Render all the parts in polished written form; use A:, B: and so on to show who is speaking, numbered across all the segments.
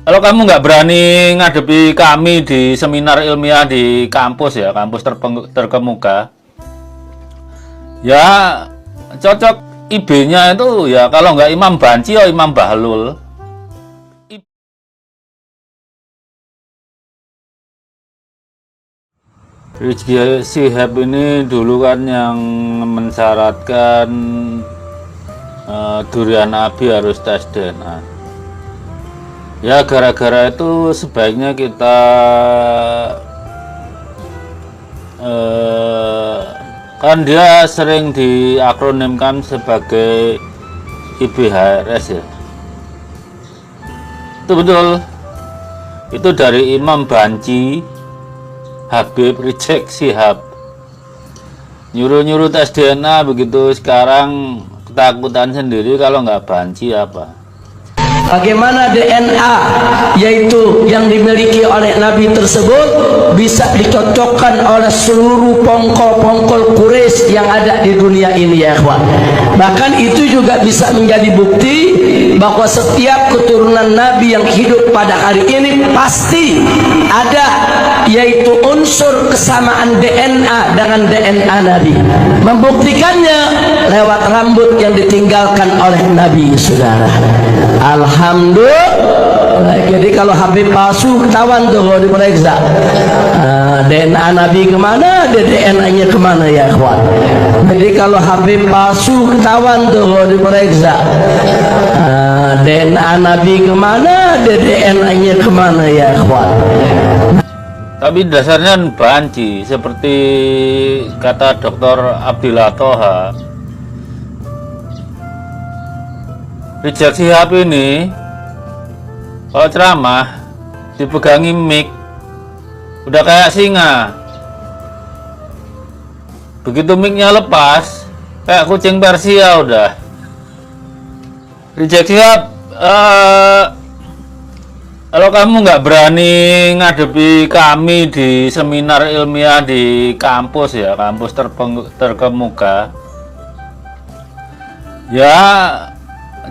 A: Kalau kamu nggak berani ngadepi kami di seminar ilmiah di kampus ya, kampus terkemuka, ya cocok IB-nya itu ya kalau nggak Imam Banci ya Imam Bahlul. Rizik Syihab ini dulu kan yang mensyaratkan durian Abi harus tes DNA. Ya gara-gara itu sebaiknya kita kan dia sering diakronimkan sebagai IBHRS ya. Itu betul. Itu dari Imam Banci, Habib Rizik Syihab. Nyuruh-nyuruh tes DNA begitu, sekarang ketakutan sendiri kalau nggak Banci apa.
B: Bagaimana DNA yaitu yang dimiliki oleh Nabi tersebut bisa dicocokkan oleh seluruh pongkol-pongkol Quraisy yang ada di dunia ini ya ikhwan. Bahkan itu juga bisa menjadi bukti bahwa setiap keturunan Nabi yang hidup pada hari ini pasti ada yaitu unsur kesamaan DNA dengan DNA Nabi. Membuktikannya lewat rambut yang ditinggalkan oleh Nabi, saudara. Alhamdulillah. Jadi kalau Habib palsu ketahuan tuh kalau diperiksa, DNA Nabi kemana, DNA-nya kemana ya ikhwan. Jadi kalau Habib palsu ketahuan tuh kalau diperiksa, DNA Nabi kemana, DNA-nya kemana ya ikhwan.
A: Tapi dasarnya Banci, seperti kata Dr. Abdillah Toha. Rizik Syihab ini kalau ceramah dipegangi mic udah kayak singa. Begitu mic-nya lepas kayak kucing Persia udah. Rizik Syihab, kalau kamu nggak berani ngadepi kami di seminar ilmiah di kampus ya, kampus terkemuka, ya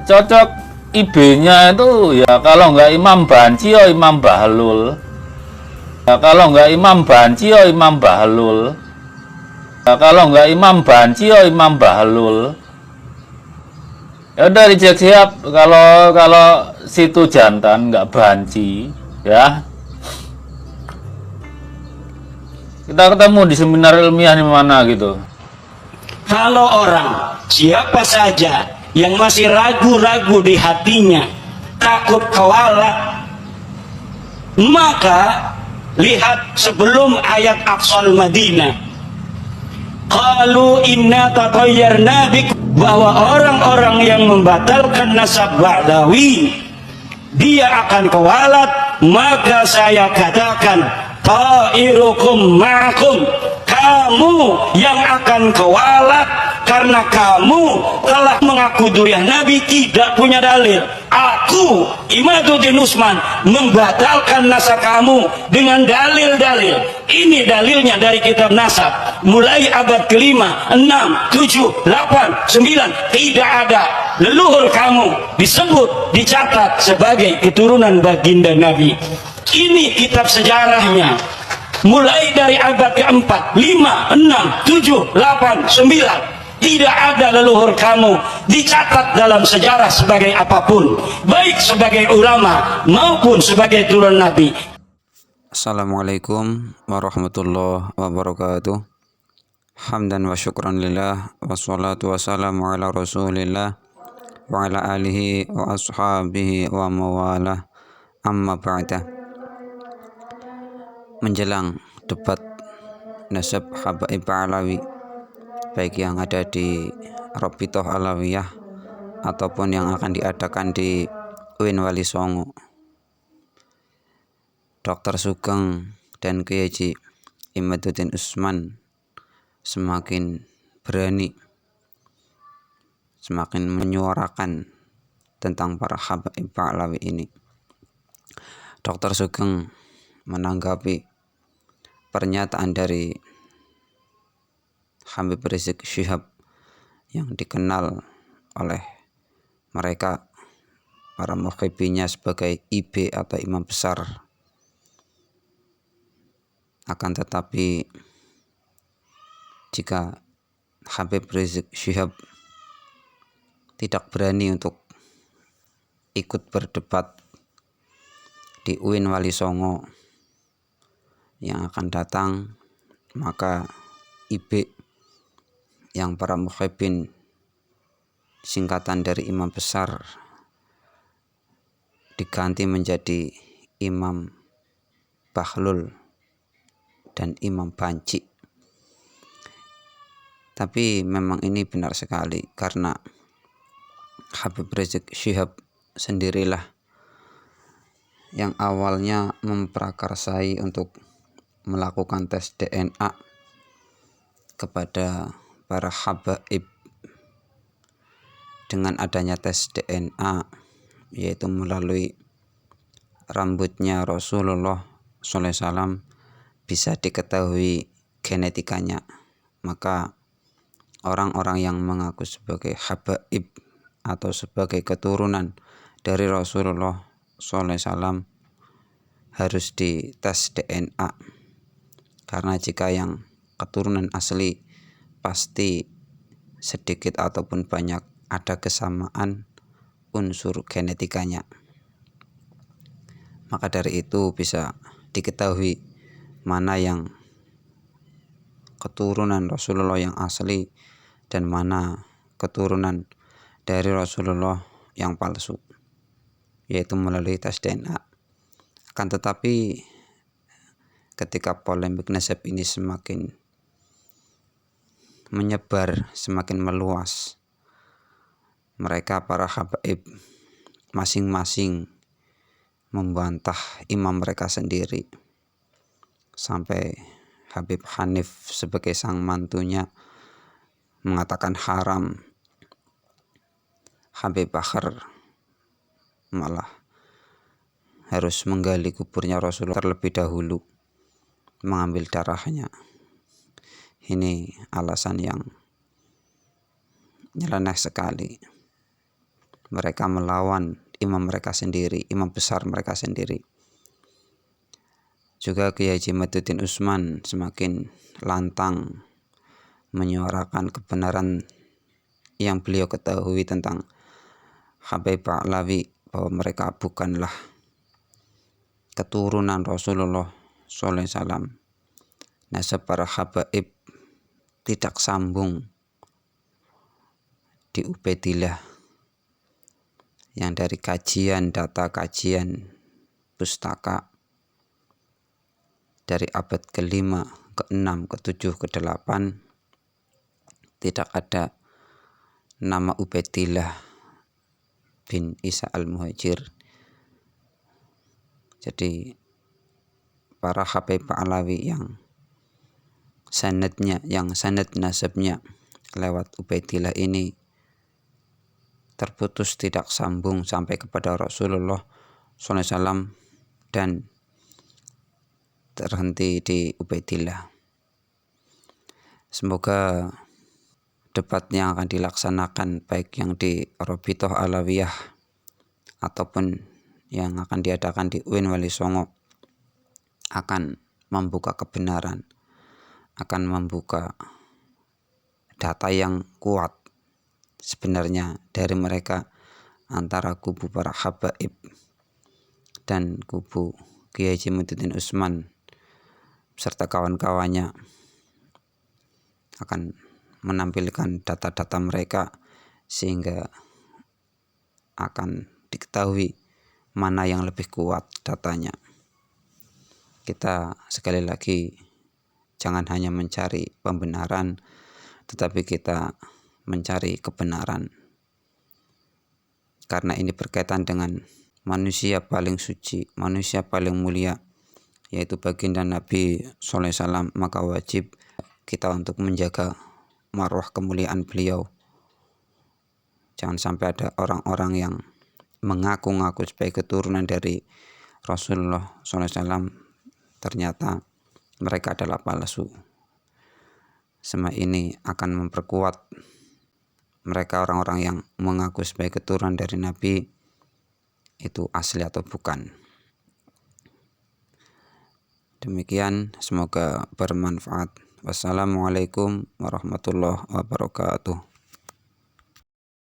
A: cocok IB-nya itu ya kalau nggak Imam Banci ya Imam Bahlul. Ya kalau nggak Imam Banci ya Imam Bahlul. Ya kalau nggak Imam Banci ya Imam Bahlul. Ya udah Rizik Syihab, kalau situ jantan nggak Banci ya. Kita ketemu di seminar ilmiah di mana gitu.
C: Kalau orang siapa saja yang masih ragu-ragu di hatinya, takut kawalat, maka lihat sebelum ayat Aqsal Madinah, qalu inna tatayyarna bik, bahwa orang-orang yang membatalkan nasab Ba'dawi dia akan kawalat, maka saya katakan ta'irukum ma'akum, kamu yang akan kawalat karena kamu telah mengaku durian Nabi tidak punya dalil. Aku Imaduddin Usman membatalkan nasab kamu dengan dalil-dalil. Ini dalilnya dari kitab nasab mulai abad kelima, 6, 7, 8, 9. Tidak ada leluhur kamu disebut, dicatat sebagai keturunan baginda Nabi. Ini kitab sejarahnya mulai dari abad keempat, 5, 6, 7, 8, 9. Tidak ada leluhur kamu dicatat dalam sejarah sebagai apapun, baik sebagai ulama maupun sebagai turun Nabi.
D: Assalamualaikum warahmatullahi wabarakatuh. Hamdan wa syukran lillah, wassalatu wassalamu ala rasulillah wa ala alihi wa ashabihi wa mawalah, amma ba'da. Menjelang debat nasab Habaib Alawi, baik yang ada di Robitoh Alawiyah ataupun yang akan diadakan di UIN Wali Songo, Dr. Sugeng dan Kiai Haji Imaduddin Usman semakin berani, semakin menyuarakan tentang para Habaib Alawi ini. Dr. Sugeng menanggapi pernyataan dari Habib Rizik Syihab yang dikenal oleh mereka para muhibbinnya sebagai IB atau imam besar. Akan tetapi jika Habib Rizik Syihab tidak berani untuk ikut berdebat di UIN Wali Songo yang akan datang, maka IB yang para muhibbin singkatan dari imam besar diganti menjadi Imam Bahlul dan Imam Banci. Tapi memang ini benar sekali, karena Habib Rizik Syihab sendirilah yang awalnya memprakarsai untuk melakukan tes DNA kepada para habaib. Dengan adanya tes DNA, yaitu melalui rambutnya Rasulullah SAW, bisa diketahui genetikanya. Maka orang-orang yang mengaku sebagai habaib atau sebagai keturunan dari Rasulullah SAW harus dites DNA, karena jika yang keturunan asli pasti sedikit ataupun banyak ada kesamaan unsur genetikanya. Maka dari itu bisa diketahui mana yang keturunan Rasulullah yang asli dan mana keturunan dari Rasulullah yang palsu, yaitu melalui tes DNA. Akan tetapi ketika polemik nasab ini semakin menyebar, semakin meluas, mereka para habaib masing-masing membantah imam mereka sendiri. Sampai Habib Hanif sebagai sang mantunya mengatakan haram. Habib Bakar malah harus menggali kuburnya Rasulullah terlebih dahulu, mengambil darahnya. Ini alasan yang nyeleneh sekali. Mereka melawan imam mereka sendiri, imam besar mereka sendiri. Juga Kiai Haji Maduddin Usman semakin lantang menyuarakan kebenaran yang beliau ketahui tentang Habib Ba'lawi, bahwa mereka bukanlah keturunan Rasulullah SAW. Nasab para habaib tidak sambung di Ubaidillah, yang dari kajian data, kajian pustaka dari abad ke-5, ke-6, ke-7, ke-8 tidak ada nama Ubaidillah bin Isa al-Muhajir. Jadi para Habib Ba'lawi yang sanadnya, yang sanad nasabnya lewat Ubaidillah ini terputus, tidak sambung sampai kepada Rasulullah SAW dan terhenti di Ubaidillah. Semoga debat yang akan dilaksanakan, baik yang di Rabithah Alawiyah ataupun yang akan diadakan di UIN Wali Songo, akan membuka kebenaran, akan membuka data yang kuat sebenarnya dari mereka, antara kubu para habaib dan kubu Kiai Haji Maduddin Usman serta kawan-kawannya, akan menampilkan data-data mereka sehingga akan diketahui mana yang lebih kuat datanya. Kita sekali lagi jangan hanya mencari pembenaran, tetapi kita mencari kebenaran, karena ini berkaitan dengan manusia paling suci, manusia paling mulia, yaitu baginda Nabi SAW. Maka wajib kita untuk menjaga marwah kemuliaan beliau. Jangan sampai ada orang-orang yang mengaku-ngaku sebagai keturunan dari Rasulullah SAW, ternyata mereka adalah palsu. Semua ini akan memperkuat mereka, orang-orang yang mengaku sebagai keturunan dari Nabi, itu asli atau bukan. Demikian, semoga bermanfaat. Wassalamualaikum warahmatullahi wabarakatuh.